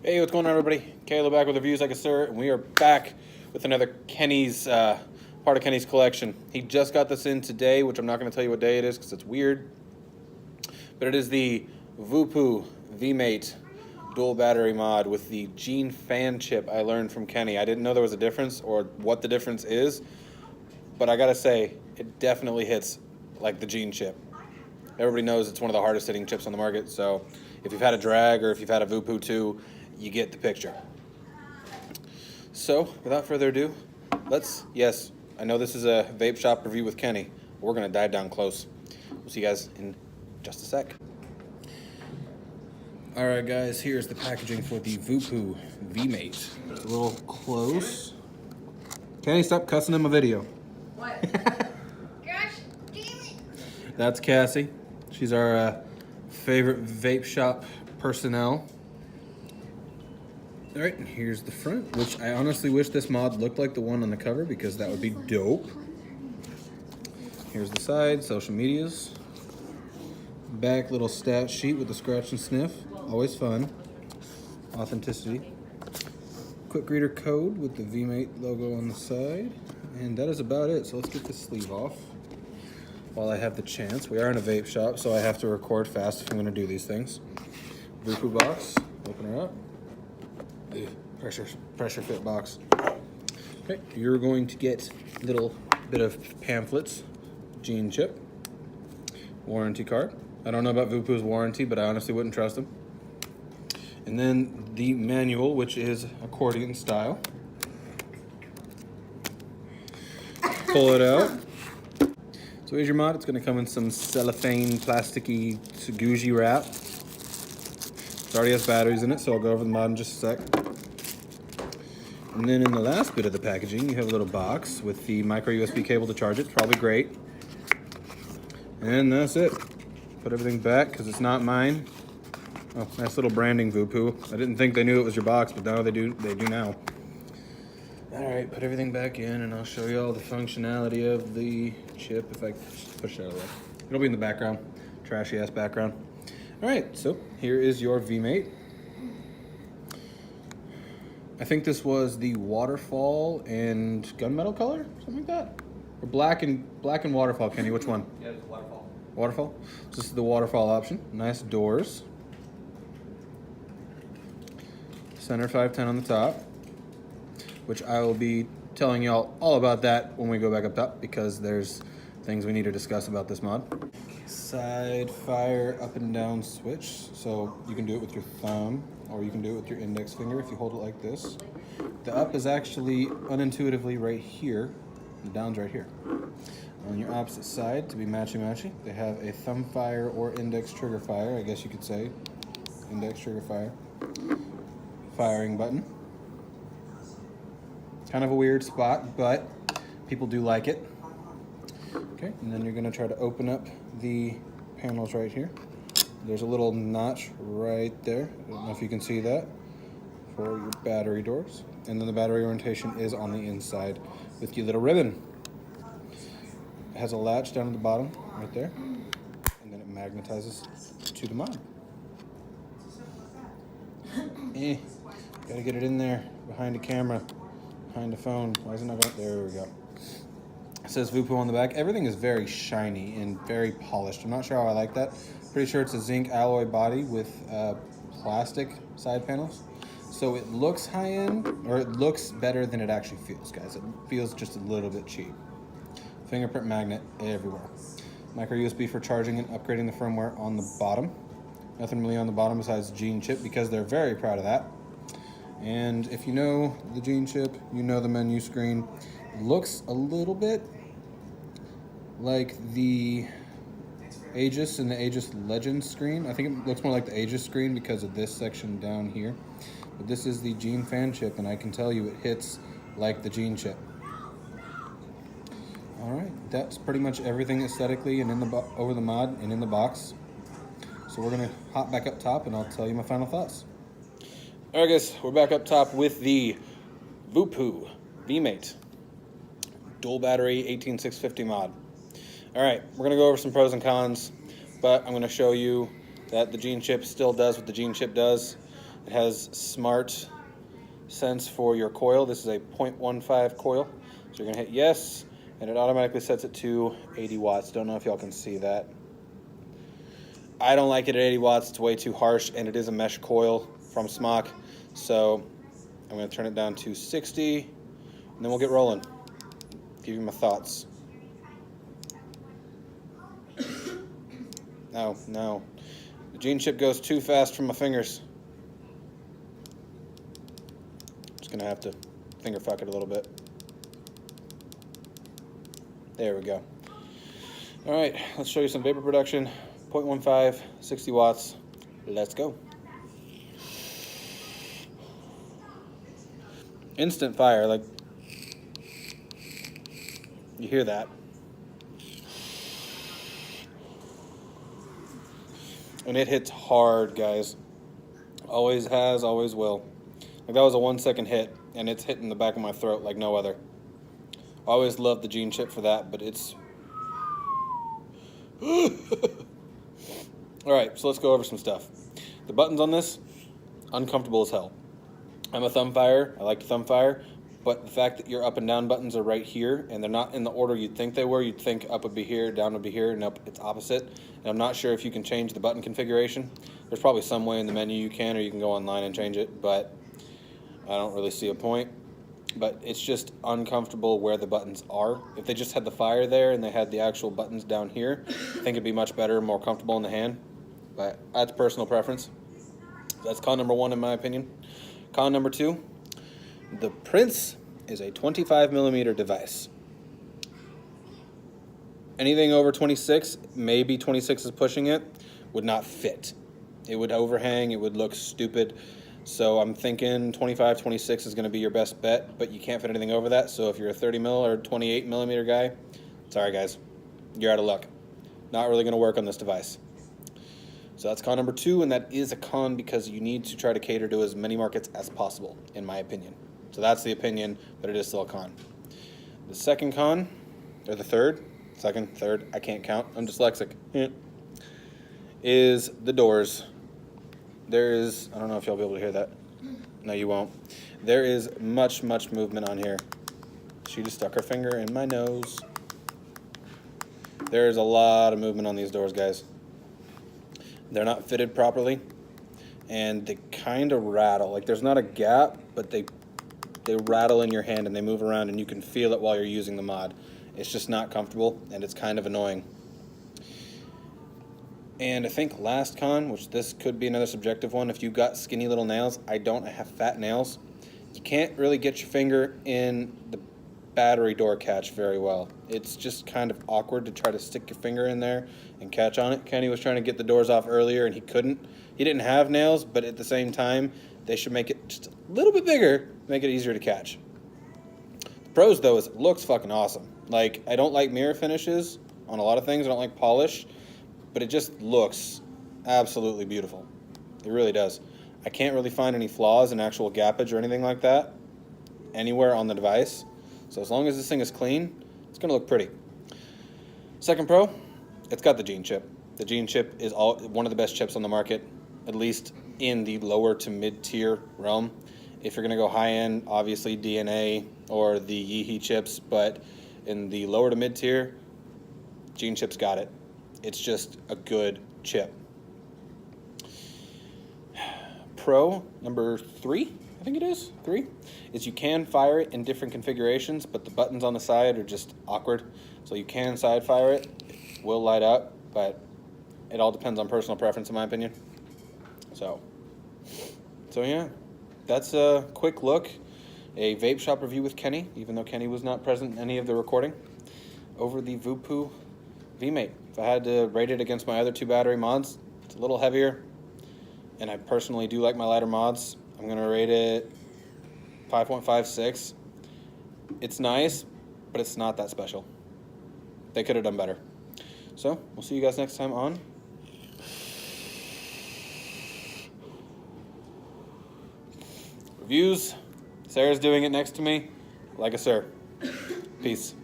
Hey, what's going on, everybody? Caleb back with reviews like a sir, and we are back with another part of Kenny's collection. He just got this in today, which I'm not going to tell you what day it is because it's weird. But it is the VooPoo VMATE dual battery mod with the Gene fan chip I learned from Kenny. I didn't know there was a difference or what the difference is, but I gotta say, it definitely hits like the Gene chip. Everybody knows it's one of the hardest hitting chips on the market, so if you've had a drag or if you've had a VooPoo 2, you get the picture. So, without further ado, yes, I know this is a vape shop review with Kenny. We're gonna dive down close. We'll see you guys in just a sec. All right, guys, here's the packaging for the VooPoo VMATE. It's a little close. Kenny, stop cussing in my video. What? Gosh, damn it. That's Cassie. She's our favorite vape shop personnel. All right, and here's the front, which I honestly wish this mod looked like the one on the cover because that would be dope. Here's the side, social medias. Back, little stat sheet with the scratch and sniff. Always fun. Authenticity. Quick reader code with the VMATE logo on the side. And that is about it. So let's get this sleeve off while I have the chance. We are in a vape shop, so I have to record fast if I'm going to do these things. VooPoo box. Open her up. Pressure fit box. Okay, you're going to get a little bit of pamphlets. Gene chip. Warranty card. I don't know about VooPoo's warranty, but I honestly wouldn't trust them. And then the manual, which is accordion style. Pull it out. So here's your mod. It's going to come in some cellophane, plasticky, Suguji wrap. It already has batteries in it, so I'll go over the mod in just a sec. And then in the last bit of the packaging, you have a little box with the micro USB cable to charge it. Probably great. And that's it. Put everything back because it's not mine. Oh, nice little branding, VooPoo. I didn't think they knew it was your box, but now they do. They do now. All right, put everything back in, and I'll show you all the functionality of the chip if I push that away. It'll be in the background, trashy ass background. All right, so here is your VMATE. I think this was the waterfall and gunmetal color, something like that, or black and waterfall. Kenny, which one? Yeah, it's waterfall. Waterfall. So this is the waterfall option. Nice doors. Center 510 on the top, which I will be telling y'all all about that when we go back up top because there's things we need to discuss about this mod. Side fire up and down switch, so you can do it with your thumb or you can do it with your index finger if you hold it like this. The up is actually unintuitively right here, the down's right here. On your opposite side, to be matchy-matchy, they have a thumb fire or index trigger fire, I guess you could say. Index trigger fire. Firing button. Kind of a weird spot, but people do like it. Okay, and then you're gonna try to open up the panels right here. There's a little notch right there. I don't know if you can see that for your battery doors. And then the battery orientation is on the inside with your little ribbon. It has a latch down at the bottom right there. And then it magnetizes to the mod. Gotta get it in there behind the camera, behind the phone. Why is it not going? There we go. It says VooPoo on the back. Everything is very shiny and very polished. I'm not sure how I like that. Pretty sure it's a zinc alloy body with plastic side panels. So it looks high-end, or it looks better than it actually feels, guys. It feels just a little bit cheap. Fingerprint magnet everywhere. Micro USB for charging and upgrading the firmware on the bottom. Nothing really on the bottom besides Gene chip because they're very proud of that. And if you know the Gene chip, you know the menu screen. It looks a little bit like the Aegis and the Aegis Legends screen. I think it looks more like the Aegis screen because of this section down here. But this is the Gene fan chip, and I can tell you it hits like the Gene chip. All right, that's pretty much everything aesthetically and in the over the mod and in the box. So we're gonna hop back up top, and I'll tell you my final thoughts. All right, guys, we're back up top with the VooPoo VMATE dual battery 18650 mod. All right, we're gonna go over some pros and cons, but I'm gonna show you that the Gene chip still does what the Gene chip does. It has smart sense for your coil. This is a 0.15 coil. So you're gonna hit yes, and it automatically sets it to 80 watts. Don't know if y'all can see that. I don't like it at 80 watts. It's way too harsh, and it is a mesh coil from Smock. So I'm gonna turn it down to 60, and then we'll get rolling. Give you my thoughts. No. The gene chip goes too fast from my fingers. Just gonna have to finger fuck it a little bit. There we go. All right, let's show you some vapor production. 0.15, 60 watts. Let's go. Instant fire, like, you hear that. And it hits hard, guys. Always has, always will. Like, that was a 1 second hit, and it's hitting the back of my throat like no other. I always loved the gene chip for that, but it's... Alright, so let's go over some stuff. The buttons on this, uncomfortable as hell. I'm a thumb fire. I like to thumb fire, but the fact that your up and down buttons are right here, and they're not in the order you'd think they were. You'd think up would be here, down would be here, and up it's opposite. And I'm not sure if you can change the button configuration. There's probably some way in the menu you can, or you can go online and change it, but I don't really see a point. But it's just uncomfortable where the buttons are. If they just had the fire there and they had the actual buttons down here, I think it'd be much better, more comfortable in the hand. But that's personal preference. That's con number 1 in my opinion. Con number 2, the Prince is a 25 millimeter device. Anything over 26, maybe 26 is pushing it, would not fit. It would overhang, it would look stupid. So I'm thinking 25, 26 is gonna be your best bet, but you can't fit anything over that. So if you're a 30 mil or 28 millimeter guy, sorry guys, you're out of luck. Not really gonna work on this device. So that's con number 2, and that is a con because you need to try to cater to as many markets as possible, in my opinion. So that's the opinion, but it is still a con. The second con, or the third, second, third, I can't count, I'm dyslexic, is the doors. There is, I don't know if y'all will be able to hear that. No, you won't. There is much movement on here. She just stuck her finger in my nose. There's a lot of movement on these doors, guys. They're not fitted properly, and they kind of rattle. Like, there's not a gap, but they rattle in your hand and they move around, and you can feel it while you're using the mod. It's just not comfortable, and it's kind of annoying. And I think last con, which this could be another subjective one, if you've got skinny little nails, I don't have fat nails, you can't really get your finger in the battery door catch very well. It's just kind of awkward to try to stick your finger in there and catch on it. Kenny was trying to get the doors off earlier and he couldn't. He didn't have nails, but at the same time, they should make it just a little bit bigger, make it easier to catch. The pros though is it looks fucking awesome. Like, I don't like mirror finishes on a lot of things. I don't like polish, but it just looks absolutely beautiful. It really does. I can't really find any flaws in actual gappage or anything like that anywhere on the device. So as long as this thing is clean, it's gonna look pretty. Second pro, it's got the gene chip. The gene chip is one of the best chips on the market, at least in the lower to mid-tier realm. If you're gonna go high-end, obviously DNA or the Yeehee chips, but in the lower to mid-tier, gene chip's got it. It's just a good chip. Pro number 3, I think it is 3, is you can fire it in different configurations, but the buttons on the side are just awkward. So you can side fire it, it will light up, but it all depends on personal preference in my opinion. So yeah, that's a quick look, a vape shop review with Kenny, even though Kenny was not present in any of the recording, over the VooPoo VMATE. If I had to rate it against my other 2 battery mods, it's a little heavier, and I personally do like my lighter mods. I'm going to rate it 5.56. It's nice, but it's not that special. They could have done better. So, we'll see you guys next time on Reviews. Sarah's doing it next to me. Like a sir. Peace.